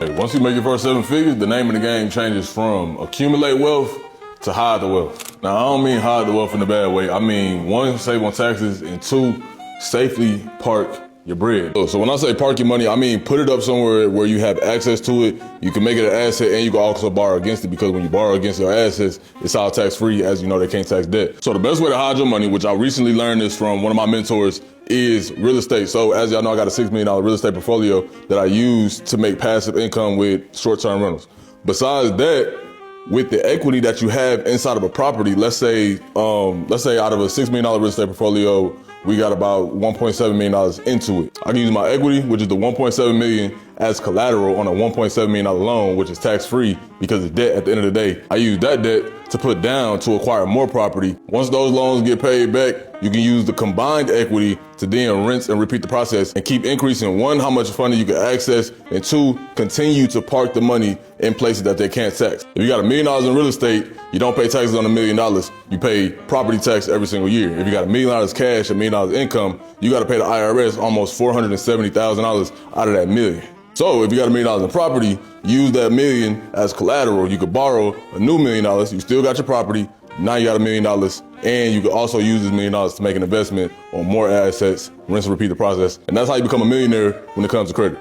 Once you make your first 7 figures, the name of the game changes from accumulate wealth to hide the wealth. Now, I don't mean hide the wealth in a bad way. I mean, 1, save on taxes, and 2, safely park your bread. So when I say park your money, I mean put it up somewhere where you have access to it. You can make it an asset, and you can also borrow against it, because when you borrow against your assets, it's all tax-free. As you know, they can't tax debt. So the best way to hide your money, which I recently learned this from one of my mentors, is real estate. So as y'all know, I got a $6 million real estate portfolio that I use to make passive income with short-term rentals. Besides that, with the equity that you have inside of a property, let's say out of a $6 million real estate portfolio, we got about $1.7 million into it. I can use my equity, which is the $1.7 million, as collateral on a $1.7 million loan, which is tax-free because it's debt at the end of the day. I use that debt to put down to acquire more property. Once those loans get paid back, you can use the combined equity to then rinse and repeat the process and keep increasing, 1, how much funding you can access, and 2, continue to park the money in places that they can't tax. If you got $1 million in real estate, you don't pay taxes on $1 million. You pay property tax every single year. If you got $1 million cash, $1 million income, you got to pay the IRS almost $470,000 out of that million. So if you got $1 million in property, use that million as collateral. You could borrow a new $1 million. You still got your property. Now you got $1 million, and you could also use this $1 million to make an investment on more assets, rinse and repeat the process. And that's how you become a millionaire when it comes to credit.